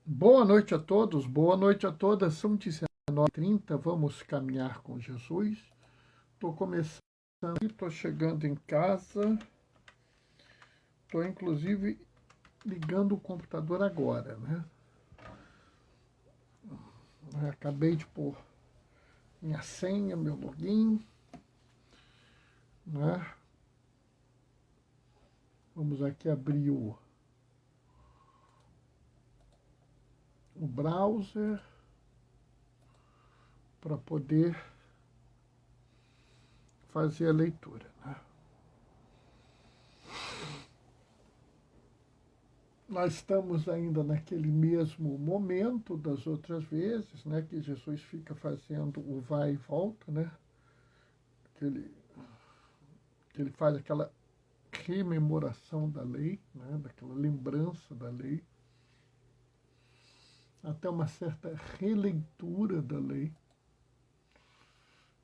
Boa noite a todos, boa noite a todas. São 19h30, vamos caminhar com Jesus. Estou começando, estou chegando em casa. Estou inclusive ligando o computador agora, né? Acabei de pôr minha senha, meu login, né? Vamos aqui abrir o browser para poder fazer a leitura, né? Nós estamos ainda naquele mesmo momento das outras vezes, né, que Jesus fica fazendo o vai e volta, né? Que ele faz aquela rememoração da lei, né, daquela lembrança da lei, até uma certa releitura da lei,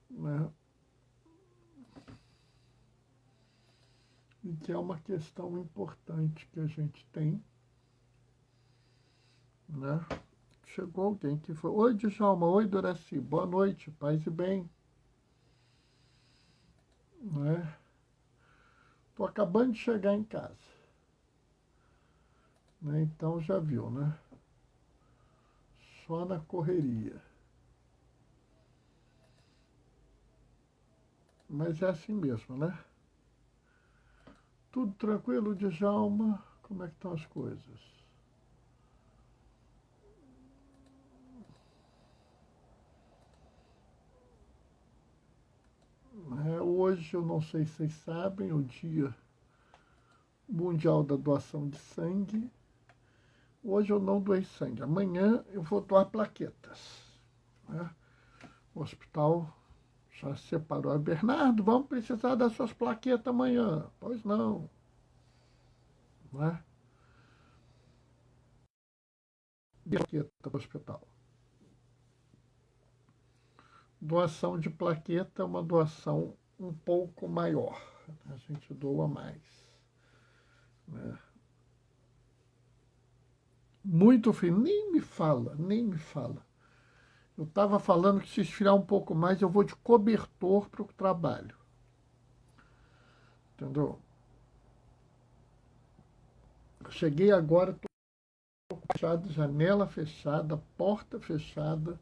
né, e que é uma questão importante que a gente tem, né? Chegou alguém que falou: oi, Djalma, oi, Doraci, boa noite, paz e bem, né? Estou acabando de chegar em casa, né? Então já viu, né? Só na correria. Mas é assim mesmo, né? Tudo tranquilo, Djalma? Como é que estão as coisas? Hoje, eu não sei se vocês sabem, o Dia Mundial da Doação de Sangue. Hoje eu não doei sangue. Amanhã eu vou doar plaquetas, né? O hospital já separou. Bernardo, vamos precisar das suas plaquetas amanhã. Pois não, né? Plaqueta para o hospital. Doação de plaqueta é uma doação um pouco maior. A gente doa mais, né? Muito frio, nem me fala, nem me fala. Eu estava falando que se esfriar um pouco mais, eu vou de cobertor para o trabalho. Entendeu? Eu cheguei agora, estou fechado, janela fechada, porta fechada,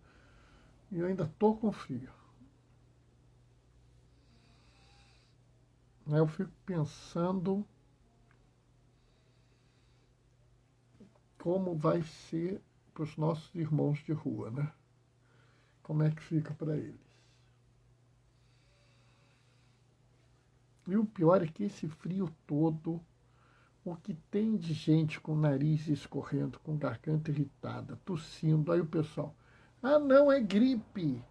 e eu ainda estou com frio. Eu fico pensando como vai ser para os nossos irmãos de rua, né? Como é que fica para eles. E o pior é que esse frio todo, o que tem de gente com o nariz escorrendo, com garganta irritada, tossindo, aí o pessoal, ah não, é gripe.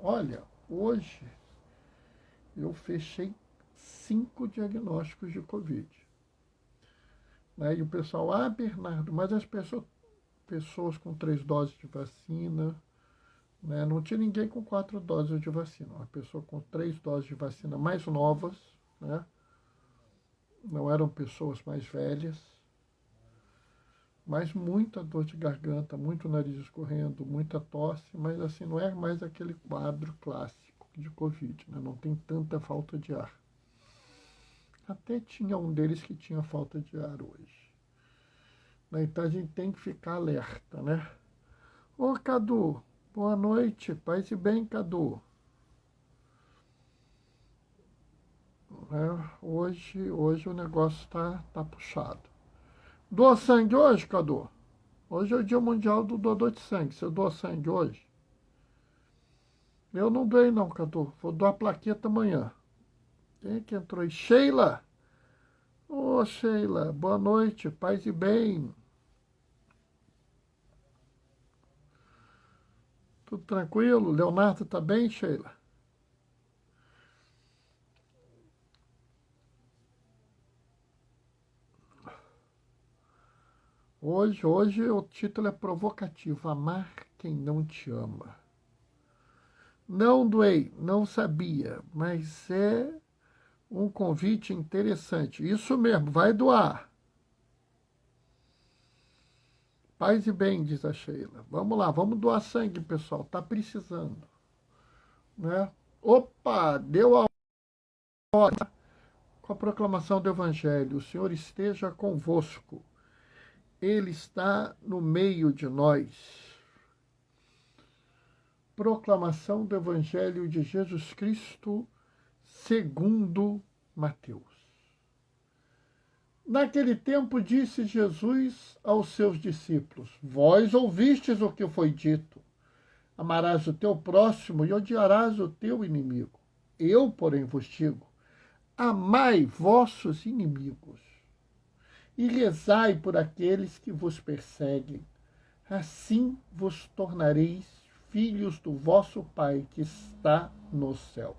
Olha, hoje eu fechei 5 diagnósticos de Covid. Né? E o pessoal, ah Bernardo, mas as pessoas com 3 doses de vacina, né? Não tinha ninguém com 4 doses de vacina, uma pessoa com 3 doses de vacina mais novas, né? Não eram pessoas mais velhas, mas muita dor de garganta, muito nariz escorrendo, muita tosse, mas assim, não é mais aquele quadro clássico de Covid, né? Não tem tanta falta de ar. Até tinha um deles que tinha falta de ar hoje. Né? Então a gente tem que ficar alerta, né? Ô Cadu, boa noite, paz e bem, Cadu. Hoje o negócio tá puxado. Doa sangue hoje, Cadu? Hoje é o Dia Mundial do Doador de Sangue. Você doa sangue hoje? Eu não doei não, Cadu. Vou doar plaqueta amanhã. Quem é que entrou aí? Sheila! Ô, Sheila, boa noite, paz e bem. Tudo tranquilo? Leonardo tá bem, Sheila? Hoje o título é provocativo. Amar quem não te ama. Não doei, não sabia, mas é um convite interessante. Isso mesmo, vai doar. Paz e bem, diz a Sheila. Vamos lá, vamos doar sangue, pessoal. Está precisando. Né? Opa, deu a hora. Com a proclamação do Evangelho, o Senhor esteja convosco. Ele está no meio de nós. Proclamação do Evangelho de Jesus Cristo, segundo Mateus. Naquele tempo disse Jesus aos seus discípulos: Vós ouvistes o que foi dito: amarás o teu próximo e odiarás o teu inimigo. Eu, porém, vos digo: amai vossos inimigos e rezai por aqueles que vos perseguem. Assim vos tornareis filhos do vosso Pai que está nos céus.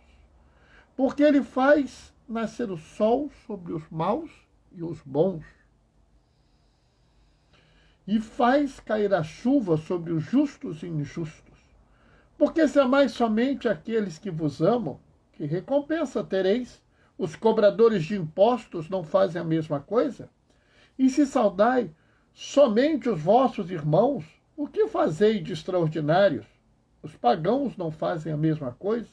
Porque ele faz nascer o sol sobre os maus e os bons, e faz cair a chuva sobre os justos e injustos. Porque se amais somente aqueles que vos amam, que recompensa tereis? Os cobradores de impostos não fazem a mesma coisa? E se saudai somente os vossos irmãos, o que fazeis de extraordinários? Os pagãos não fazem a mesma coisa?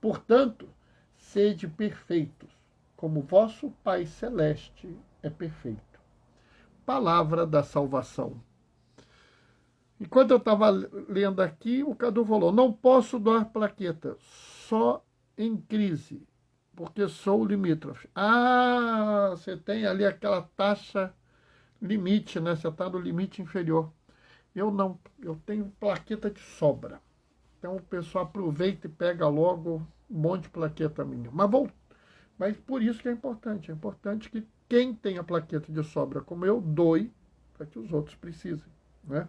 Portanto, sede perfeitos, como vosso Pai Celeste é perfeito. Palavra da salvação. Enquanto eu estava lendo aqui, o Cadu falou: não posso doar plaqueta, só em crise, porque sou limítrofe. Ah, você tem ali aquela taxa limite, né? Você está no limite inferior. Eu não, eu tenho plaqueta de sobra. Então o pessoal aproveita e pega logo um monte de plaqueta minha. Mas por isso que é importante. É importante que quem tem a plaqueta de sobra, como eu, doe para que os outros precisem, né?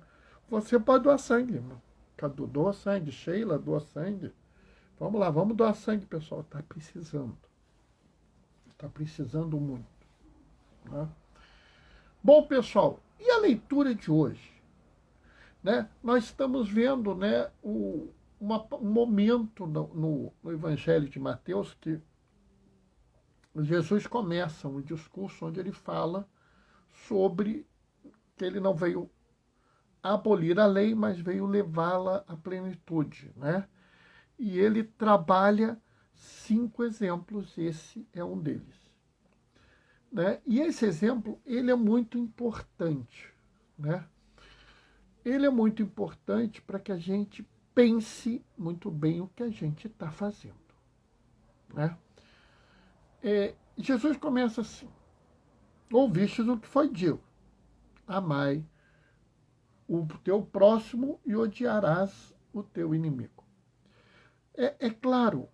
Você pode doar sangue, irmão. Cadu doa sangue, Sheila doa sangue. Vamos lá, vamos doar sangue, pessoal. Está precisando. Está precisando muito. Né? Bom, pessoal, e a leitura de hoje? Né? Nós estamos vendo, né, um momento no Evangelho de Mateus que Jesus começa um discurso onde ele fala sobre que ele não veio abolir a lei, mas veio levá-la à plenitude, né? E ele trabalha 5 exemplos, esse é um deles, né? E esse exemplo, ele é muito importante, né? Ele é muito importante para que a gente pense muito bem o que a gente está fazendo, né? Jesus começa assim: ouvistes o que foi dito, amai o teu próximo e odiarás o teu inimigo. É claro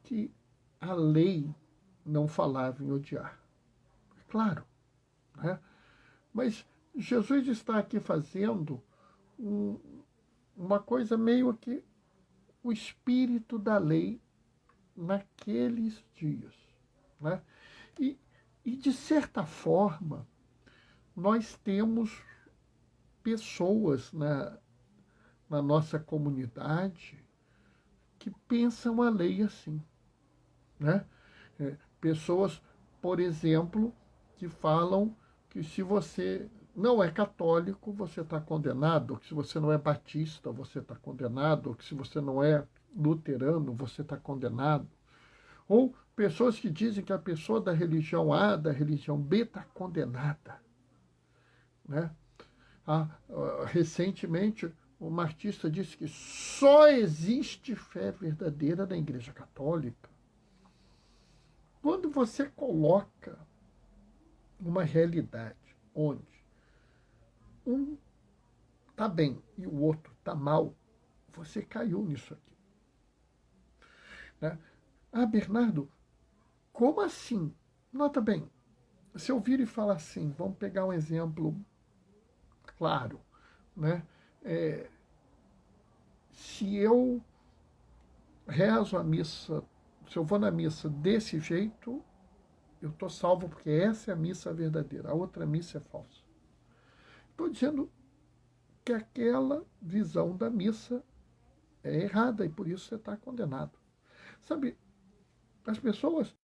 que a lei não falava em odiar. É claro, né? Mas Jesus está aqui fazendo uma coisa meio que o espírito da lei naqueles dias, né? E de certa forma, nós temos pessoas na nossa comunidade que pensam a lei assim, né? Pessoas, por exemplo, que falam que se você não é católico, você está condenado, ou que se você não é batista, você está condenado, ou que se você não é luterano, você está condenado. Ou pessoas que dizem que a pessoa da religião A, da religião B, está condenada, né? Recentemente, uma artista disse que só existe fé verdadeira na Igreja Católica. Quando você coloca uma realidade onde um está bem e o outro está mal, você caiu nisso aqui, né? Ah, Bernardo, como assim? Nota bem, se eu vir e falar assim, vamos pegar um exemplo claro, né? Se eu rezo a missa, se eu vou na missa desse jeito, eu estou salvo porque essa é a missa verdadeira, a outra missa é falsa. Estou dizendo que aquela visão da missa é errada e por isso você está condenado. Sabe, as pessoas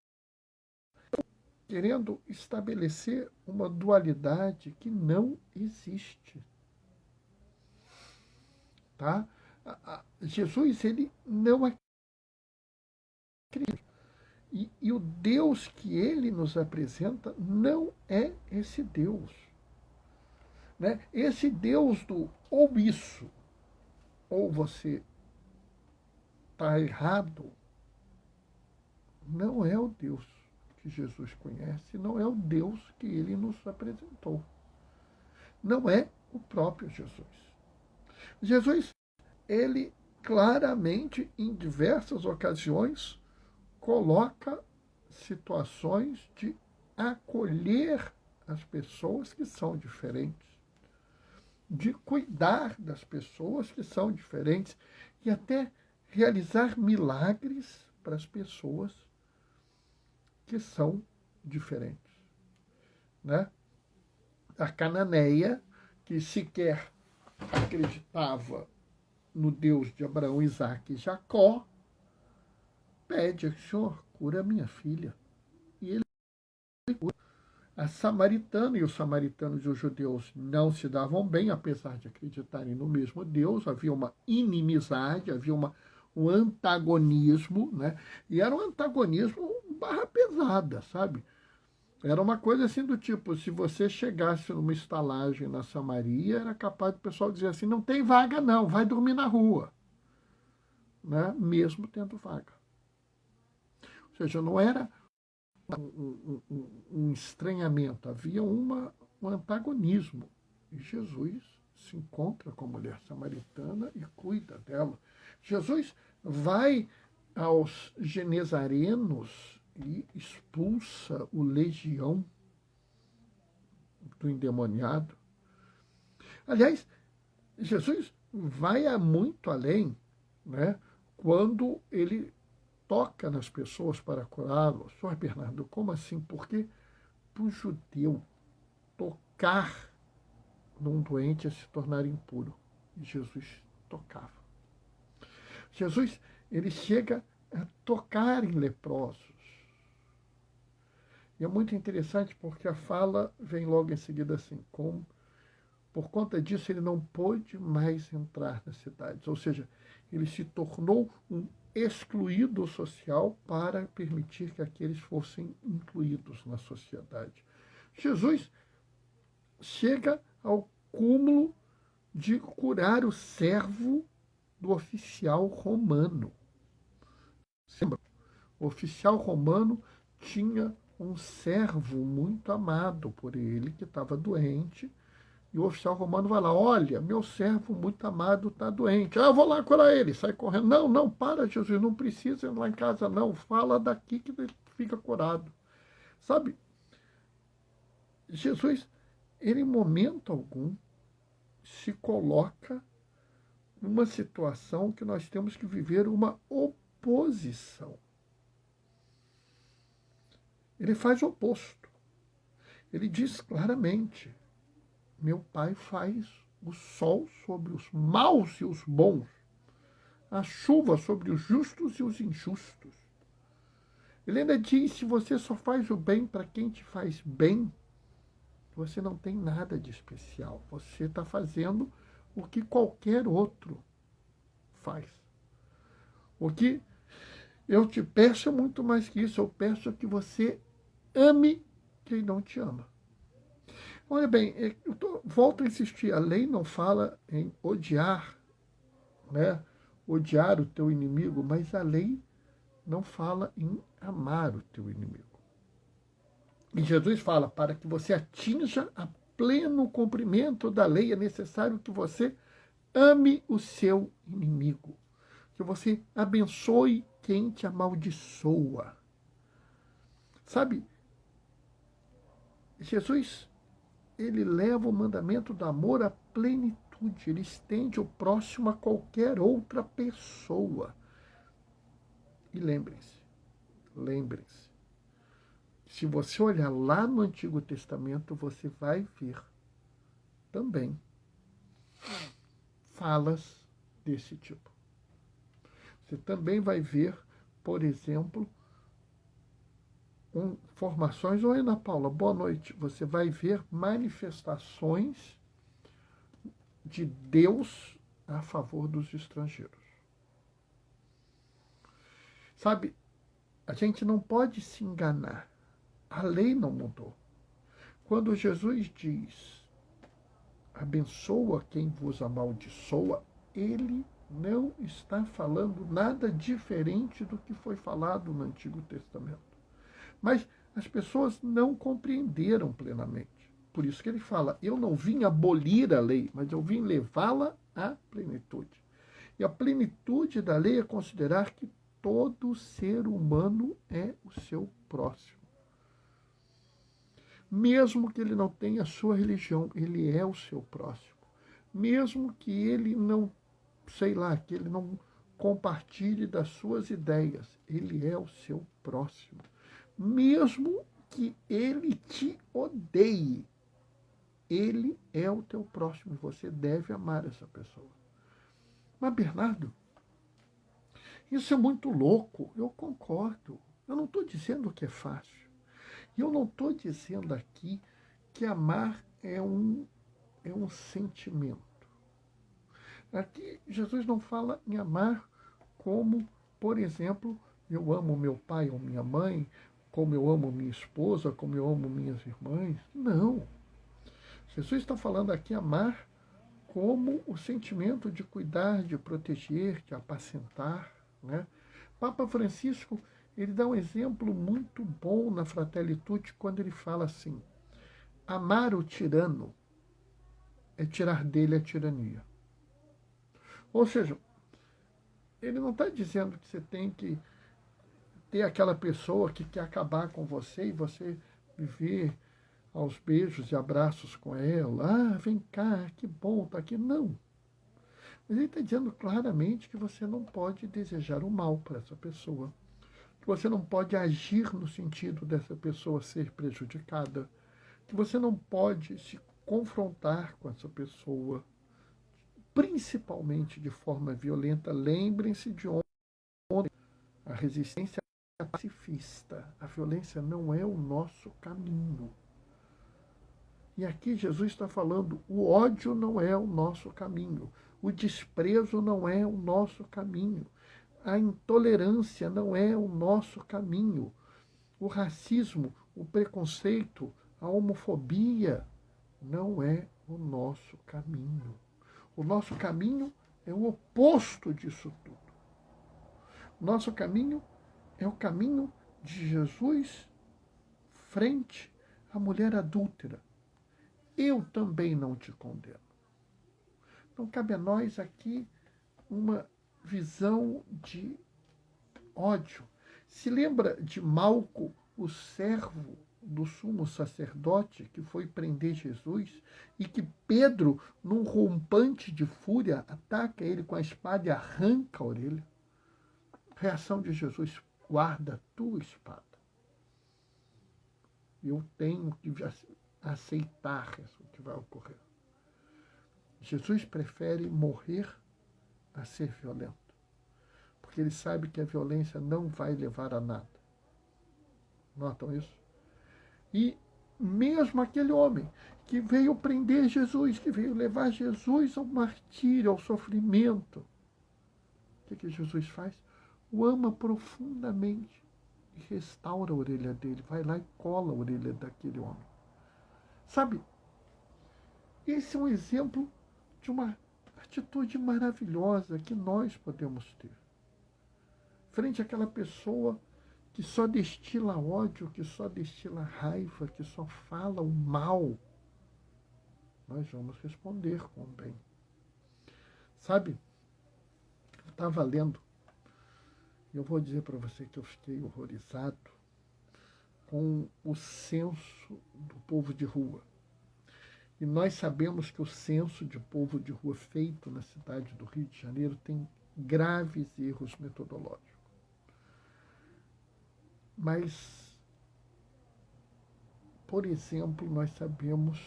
querendo estabelecer uma dualidade que não existe. Tá? Jesus, ele não acredita. E o Deus que ele nos apresenta não é esse Deus. Né? Esse Deus do ou isso, ou você está errado, não é o Deus que Jesus conhece, não é o Deus que ele nos apresentou. Não é o próprio Jesus. Jesus, ele claramente, em diversas ocasiões, coloca situações de acolher as pessoas que são diferentes, de cuidar das pessoas que são diferentes e até realizar milagres para as pessoas que são diferentes. Né? A cananeia, que sequer acreditava no Deus de Abraão, Isaque e Jacó, pede: Senhor, cura minha filha. E ele cura. A samaritana, e os samaritanos e os judeus não se davam bem, apesar de acreditarem no mesmo Deus, havia uma inimizade, havia um antagonismo, né? E era um antagonismo barra pesada, sabe? Era uma coisa assim do tipo, se você chegasse numa estalagem na Samaria, era capaz do pessoal dizer assim: não tem vaga não, vai dormir na rua, né? Mesmo tendo vaga. Ou seja, não era um estranhamento, havia um antagonismo. E Jesus se encontra com a mulher samaritana e cuida dela. Jesus vai aos genezarenos e expulsa o legião do endemoniado. Aliás, Jesus vai a muito além, né, quando ele toca nas pessoas para curá-los. Senhor Bernardo, como assim? Porque para o judeu tocar num doente é se tornar impuro. E Jesus tocava. Jesus, ele chega a tocar em leprosos. E é muito interessante porque a fala vem logo em seguida assim, como por conta disso ele não pôde mais entrar nas cidades. Ou seja, ele se tornou um excluído social para permitir que aqueles fossem incluídos na sociedade. Jesus chega ao cúmulo de curar o servo do oficial romano. Lembra? O oficial romano tinha um servo muito amado por ele, que estava doente, e o oficial romano vai lá: olha, meu servo muito amado está doente. Eu vou lá curar ele. Sai correndo. Não, não, para, Jesus, não precisa ir lá em casa, não. Fala daqui que ele fica curado. Sabe, Jesus, ele em momento algum se coloca numa situação que nós temos que viver uma oposição. Ele faz o oposto. Ele diz claramente: meu Pai faz o sol sobre os maus e os bons, a chuva sobre os justos e os injustos. Ele ainda diz: se você só faz o bem para quem te faz bem, você não tem nada de especial. Você está fazendo o que qualquer outro faz. O que eu te peço é muito mais que isso. Eu peço que você ame quem não te ama. Olha bem, volto a insistir, a lei não fala em odiar, né? Odiar o teu inimigo, mas a lei não fala em amar o teu inimigo. E Jesus fala: para que você atinja a pleno cumprimento da lei, é necessário que você ame o seu inimigo, que você abençoe quem te amaldiçoa. Sabe, Jesus, ele leva o mandamento do amor à plenitude, ele estende o próximo a qualquer outra pessoa. E lembrem-se, se você olhar lá no Antigo Testamento, você vai ver também falas desse tipo. Você também vai ver, por exemplo, formações. Oi, Ana Paula, boa noite. Você vai ver manifestações de Deus a favor dos estrangeiros. Sabe, a gente não pode se enganar. A lei não mudou. Quando Jesus diz, abençoa quem vos amaldiçoa, ele não está falando nada diferente do que foi falado no Antigo Testamento. Mas as pessoas não compreenderam plenamente. Por isso que ele fala, eu não vim abolir a lei, mas eu vim levá-la à plenitude. E a plenitude da lei é considerar que todo ser humano é o seu próximo. Mesmo que ele não tenha a sua religião, ele é o seu próximo. Mesmo que ele não, sei lá, que ele não compartilhe das suas ideias, ele é o seu próximo. Mesmo que ele te odeie, ele é o teu próximo e você deve amar essa pessoa. Mas, Bernardo, isso é muito louco. Eu concordo. Eu não estou dizendo que é fácil. E eu não estou dizendo aqui que amar é um sentimento. Aqui, Jesus não fala em amar como, por exemplo, eu amo meu pai ou minha mãe, como eu amo minha esposa, como eu amo minhas irmãs. Não. Jesus está falando aqui amar como o sentimento de cuidar, de proteger, de apacentar. Né? Papa Francisco, ele dá um exemplo muito bom na Fratelli Tutti quando ele fala assim, amar o tirano é tirar dele a tirania. Ou seja, ele não está dizendo que você tem que ter aquela pessoa que quer acabar com você e você viver aos beijos e abraços com ela. Ah, vem cá, que bom, tá aqui. Não. Mas ele está dizendo claramente que você não pode desejar o mal para essa pessoa. Que você não pode agir no sentido dessa pessoa ser prejudicada. Que você não pode se confrontar com essa pessoa, principalmente de forma violenta. Lembrem-se de onde a resistência é pacifista. A violência não é o nosso caminho. E aqui Jesus está falando, o ódio não é o nosso caminho, o desprezo não é o nosso caminho, a intolerância não é o nosso caminho, o racismo, o preconceito, a homofobia não é o nosso caminho. O nosso caminho é o oposto disso tudo. O nosso caminho é o caminho de Jesus frente à mulher adúltera. Eu também não te condeno. Então, cabe a nós aqui uma visão de ódio. Se lembra de Malco, o servo do sumo sacerdote que foi prender Jesus e que Pedro, num rompante de fúria, ataca ele com a espada e arranca a orelha? Reação de Jesus, guarda a tua espada. Eu tenho que aceitar isso que vai ocorrer. Jesus prefere morrer a ser violento, porque ele sabe que a violência não vai levar a nada. Notam isso? E mesmo aquele homem que veio prender Jesus, que veio levar Jesus ao martírio, ao sofrimento, o que Jesus faz? O ama profundamente e restaura a orelha dele, vai lá e cola a orelha daquele homem. Sabe, esse é um exemplo de uma atitude maravilhosa que nós podemos ter. Frente àquela pessoa que só destila ódio, que só destila raiva, que só fala o mal, nós vamos responder com o bem. Sabe, eu estava lendo, e eu vou dizer para você que eu fiquei horrorizado com o censo do povo de rua. E nós sabemos que o censo de povo de rua feito na cidade do Rio de Janeiro tem graves erros metodológicos. Mas, por exemplo, nós sabemos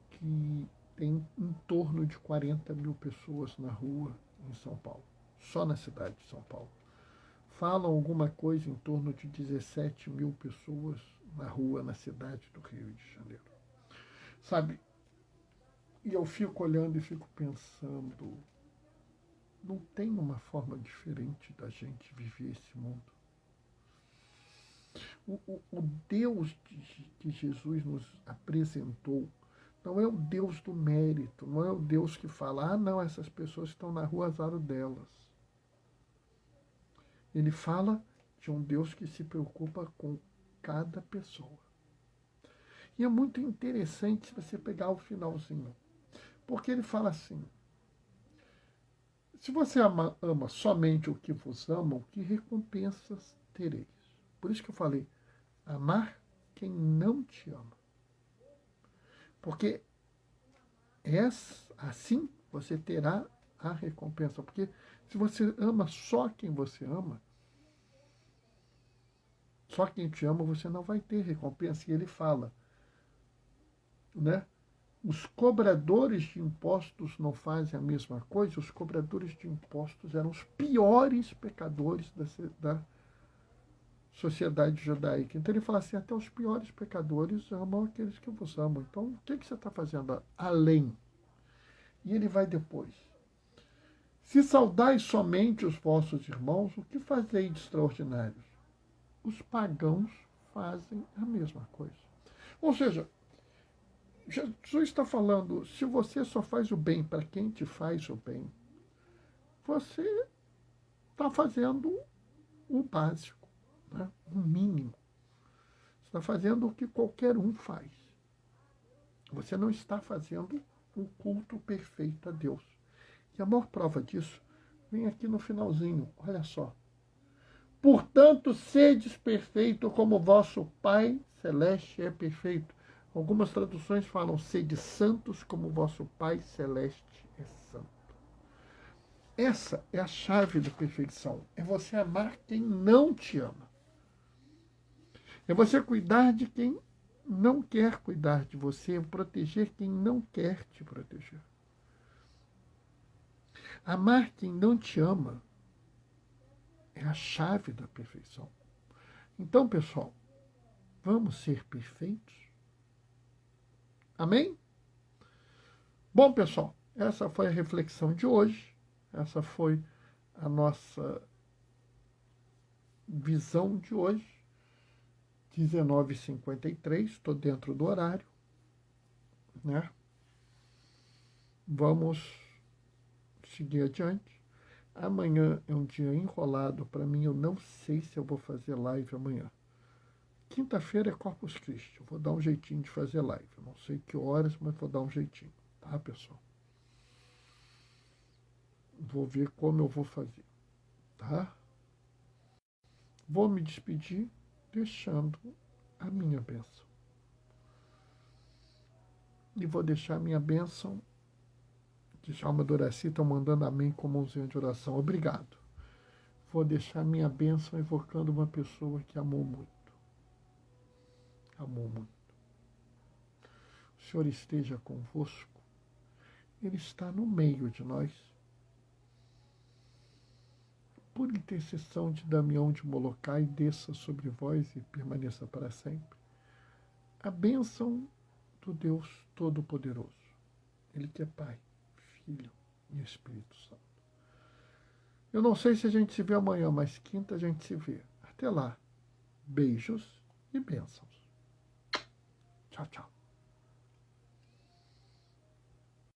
que tem em torno de 40 mil pessoas na rua em São Paulo, só na cidade de São Paulo. falam alguma coisa em torno de 17 mil pessoas na rua, na cidade do Rio de Janeiro. Sabe? E eu fico olhando e fico pensando, não tem uma forma diferente da gente viver esse mundo. O Deus que Jesus nos apresentou não é o Deus do mérito, não é o Deus que fala, não, essas pessoas estão na rua, azar delas. Ele fala de um Deus que se preocupa com cada pessoa. E é muito interessante você pegar o finalzinho, porque ele fala assim, se você ama somente o que vos amam, que recompensas tereis? Por isso que eu falei, amar quem não te ama. Porque assim você terá a recompensa. Porque se você ama só quem você ama, só quem te ama, você não vai ter recompensa. E ele fala, né? Os cobradores de impostos não fazem a mesma coisa. Os cobradores de impostos eram os piores pecadores da sociedade judaica. Então ele fala assim, até os piores pecadores amam aqueles que vos amam. Então o que você está fazendo além? E ele vai depois. Se saudais somente os vossos irmãos, o que fazeis de extraordinários? Os pagãos fazem a mesma coisa. Ou seja, Jesus está falando, se você só faz o bem para quem te faz o bem, você está fazendo o básico, né? O mínimo. Você está fazendo o que qualquer um faz. Você não está fazendo um culto perfeito a Deus. E a maior prova disso vem aqui no finalzinho, olha só. Portanto, sedes perfeito como vosso Pai Celeste é perfeito. Algumas traduções falam, sede santos como vosso Pai Celeste é santo. Essa é a chave da perfeição. É você amar quem não te ama. É você cuidar de quem não quer cuidar de você, é proteger quem não quer te proteger. Amar quem não te ama é a chave da perfeição. Então, pessoal, vamos ser perfeitos? Amém? Bom, pessoal, essa foi a reflexão de hoje. Essa foi a nossa visão de hoje. 19h53, estou dentro do horário, né? Vamos seguir adiante. Amanhã é um dia enrolado para mim, eu não sei se eu vou fazer live amanhã. Quinta-feira é Corpus Christi, eu vou dar um jeitinho de fazer live. Eu não sei que horas, mas vou dar um jeitinho, tá, pessoal? Vou ver como eu vou fazer, tá? Vou me despedir deixando a minha bênção. E vou deixar a minha bênção. Djalma Doraci estão mandando amém com mãozinha de oração. Obrigado. Vou deixar minha bênção evocando uma pessoa que amou muito. Amou muito. O Senhor esteja convosco. Ele está no meio de nós. Por intercessão de Damião de Molokai, desça sobre vós e permaneça para sempre. A bênção do Deus Todo-Poderoso. Ele que é Pai, Filho e Espírito Santo. Eu não sei se a gente se vê amanhã, mas quinta a gente se vê. Até lá. Beijos e bênçãos. Tchau, tchau.